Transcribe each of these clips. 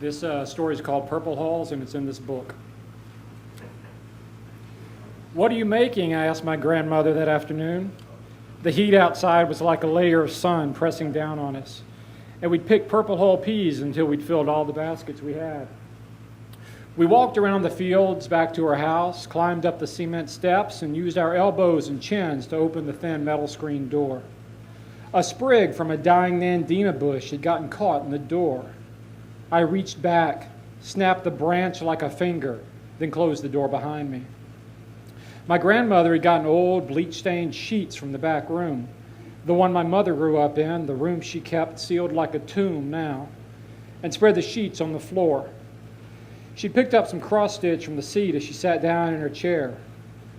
This story is called Purple Halls, and it's in this book. "What are you making?" I asked my grandmother that afternoon. The heat outside was like a layer of sun pressing down on us, and we'd picked purple hull peas until we'd filled all the baskets we had. We walked around the fields back to our house, climbed up the cement steps, and used our elbows and chins to open the thin metal screen door. A sprig from a dying nandina bush had gotten caught in the door. I reached back, snapped the branch like a finger, then closed the door behind me. My grandmother had gotten old, bleach-stained sheets from the back room, the one my mother grew up in, the room she kept sealed like a tomb now, and spread the sheets on the floor. She picked up some cross-stitch from the seat as she sat down in her chair.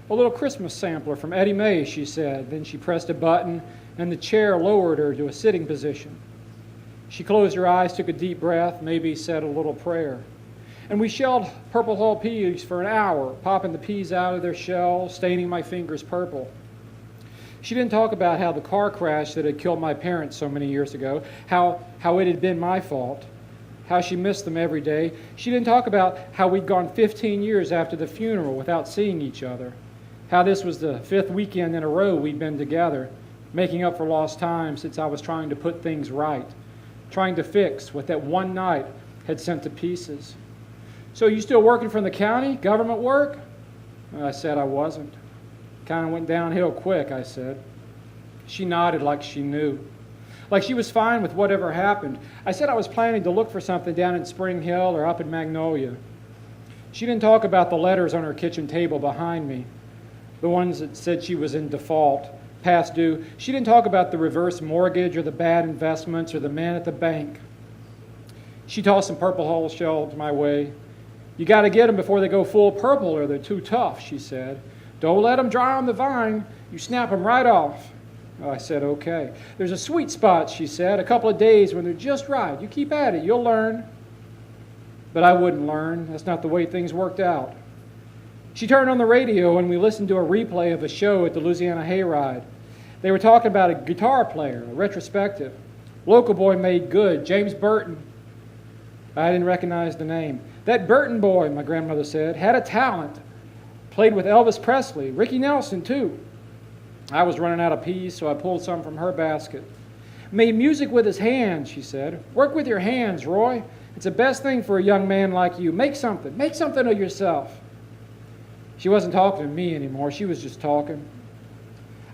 "A little Christmas sampler from Eddie Mae," she said. Then she pressed a button, and the chair lowered her to a sitting position. She closed her eyes, took a deep breath, maybe said a little prayer. And we shelled purple hull peas for an hour, popping the peas out of their shells, staining my fingers purple. She didn't talk about how the car crash that had killed my parents so many years ago, how it had been my fault, how she missed them every day. She didn't talk about how we'd gone 15 years after the funeral without seeing each other, how this was the 5th weekend in a row we'd been together, making up for lost time since I was trying to put things right, trying to fix what that one night had sent to pieces. "So you still working for the county? Government work?" I said I wasn't. "Kind of went downhill quick," I said. She nodded like she knew, like she was fine with whatever happened. I said I was planning to look for something down in Spring Hill or up in Magnolia. She didn't talk about the letters on her kitchen table behind me, the ones that said she was in default, past due. She didn't talk about the reverse mortgage or the bad investments or the man at the bank. She tossed some purple hull shells my way. "You got to get them before they go full purple or they're too tough," she said. "Don't let them dry on the vine. You snap them right off." I said, "Okay." "There's a sweet spot," she said, "a couple of days when they're just right. You keep at it, you'll learn." But I wouldn't learn. That's not the way things worked out. She turned on the radio and we listened to a replay of a show at the Louisiana Hayride. They were talking about a guitar player, a retrospective. Local boy made good, James Burton. I didn't recognize the name. "That Burton boy," my grandmother said, "had a talent. Played with Elvis Presley, Ricky Nelson too." I was running out of peas, so I pulled some from her basket. "Made music with his hands," she said. "Work with your hands, Roy. It's the best thing for a young man like you. Make something of yourself." She wasn't talking to me anymore. She was just talking.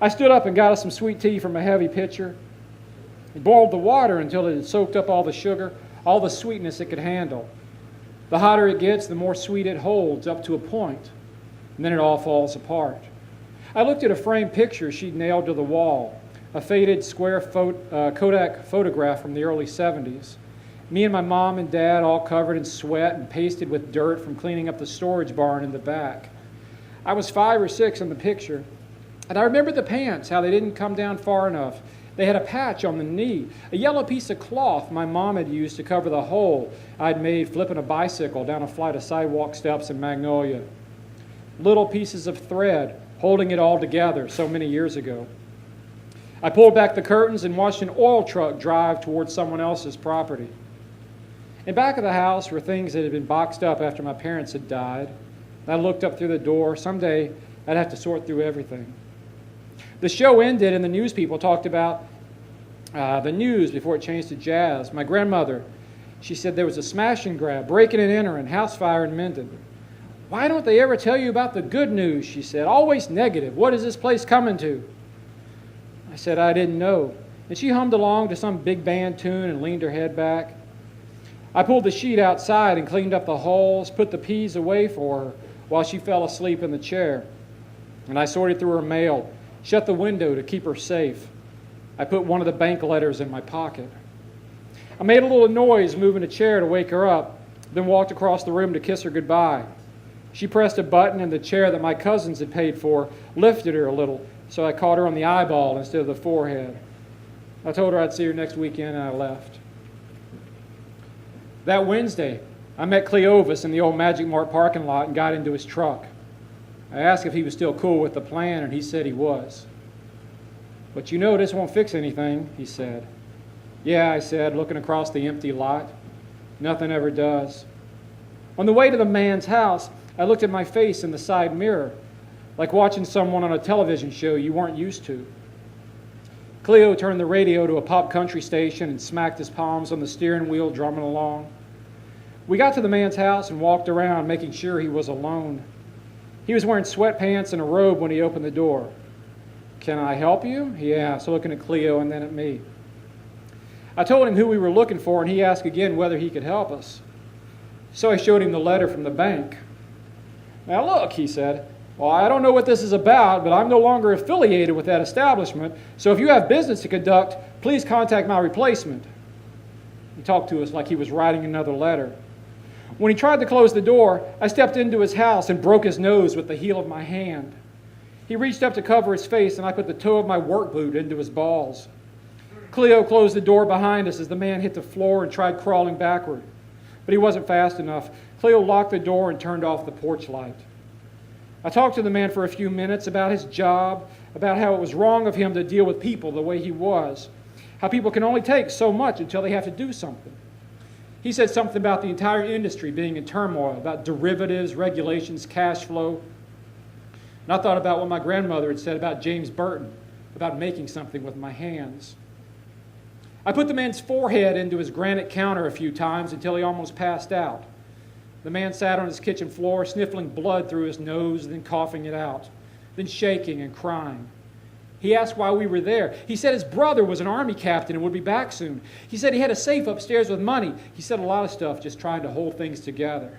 I stood up and got us some sweet tea from a heavy pitcher. It boiled the water until it had soaked up all the sugar, all the sweetness it could handle. The hotter it gets, the more sweet it holds up to a point, and then it all falls apart. I looked at a framed picture she'd nailed to the wall, a faded square Kodak photograph from the early 70s. Me and my mom and dad all covered in sweat and pasted with dirt from cleaning up the storage barn in the back. I was 5 or 6 in the picture, and I remember the pants, how they didn't come down far enough. They had a patch on the knee, a yellow piece of cloth my mom had used to cover the hole I'd made flipping a bicycle down a flight of sidewalk steps in Magnolia. Little pieces of thread holding it all together so many years ago. I pulled back the curtains and watched an oil truck drive towards someone else's property. In back of the house were things that had been boxed up after my parents had died. I looked up through the door. Someday I'd have to sort through everything. The show ended and the news people talked about the news before it changed to jazz. My grandmother, she said there was a smash and grab, breaking and entering, house fire in Minden. "Why don't they ever tell you about the good news?" she said. "Always negative. What is this place coming to?" I said I didn't know. And she hummed along to some big band tune and leaned her head back. I pulled the sheet outside and cleaned up the holes, put the peas away for her while she fell asleep in the chair. And I sorted through her mail, shut the window to keep her safe. I put one of the bank letters in my pocket. I made a little noise moving a chair to wake her up, then walked across the room to kiss her goodbye. She pressed a button and the chair that my cousins had paid for lifted her a little, so I caught her on the eyeball instead of the forehead. I told her I'd see her next weekend and I left. That Wednesday, I met Cleovis in the old Magic Mart parking lot and got into his truck. I asked if he was still cool with the plan, and he said he was. "But you know this won't fix anything," he said. "Yeah," I said, looking across the empty lot. Nothing ever does. On the way to the man's house, I looked at my face in the side mirror, like watching someone on a television show you weren't used to. Cleo turned the radio to a pop country station and smacked his palms on the steering wheel, drumming along. We got to the man's house and walked around, making sure he was alone. He was wearing sweatpants and a robe when he opened the door. "Can I help you?" he asked, looking at Cleo and then at me. I told him who we were looking for, and he asked again whether he could help us. So I showed him the letter from the bank. "Now look," he said, "well, I don't know what this is about, but I'm no longer affiliated with that establishment, so if you have business to conduct, please contact my replacement." He talked to us like he was writing another letter. When he tried to close the door, I stepped into his house and broke his nose with the heel of my hand. He reached up to cover his face, and I put the toe of my work boot into his balls. Cleo closed the door behind us as the man hit the floor and tried crawling backward. But he wasn't fast enough. Cleo locked the door and turned off the porch light. I talked to the man for a few minutes about his job, about how it was wrong of him to deal with people the way he was, how people can only take so much until they have to do something. He said something about the entire industry being in turmoil, about derivatives, regulations, cash flow. And I thought about what my grandmother had said about James Burton, about making something with my hands. I put the man's forehead into his granite counter a few times until he almost passed out. The man sat on his kitchen floor, sniffling blood through his nose, then coughing it out, then shaking and crying. He asked why we were there. He said his brother was an army captain and would be back soon. He said he had a safe upstairs with money. He said a lot of stuff, just trying to hold things together.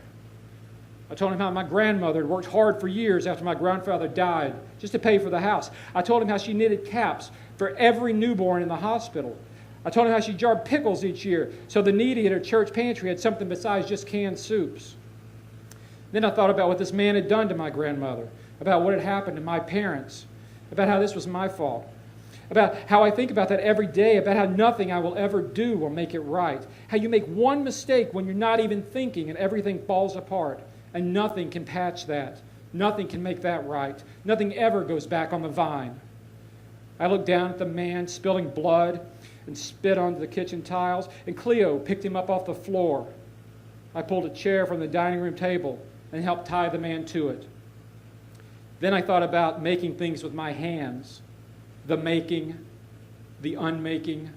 I told him how my grandmother had worked hard for years after my grandfather died, just to pay for the house. I told him how she knitted caps for every newborn in the hospital. I told him how she jarred pickles each year so the needy at her church pantry had something besides just canned soups. Then I thought about what this man had done to my grandmother, about what had happened to my parents, about how this was my fault, about how I think about that every day, about how nothing I will ever do will make it right, how you make one mistake when you're not even thinking and everything falls apart, and nothing can patch that. Nothing can make that right. Nothing ever goes back on the vine. I looked down at the man spilling blood and spit onto the kitchen tiles, and Cleo picked him up off the floor. I pulled a chair from the dining room table and helped tie the man to it. Then I thought about making things with my hands, the making, the unmaking,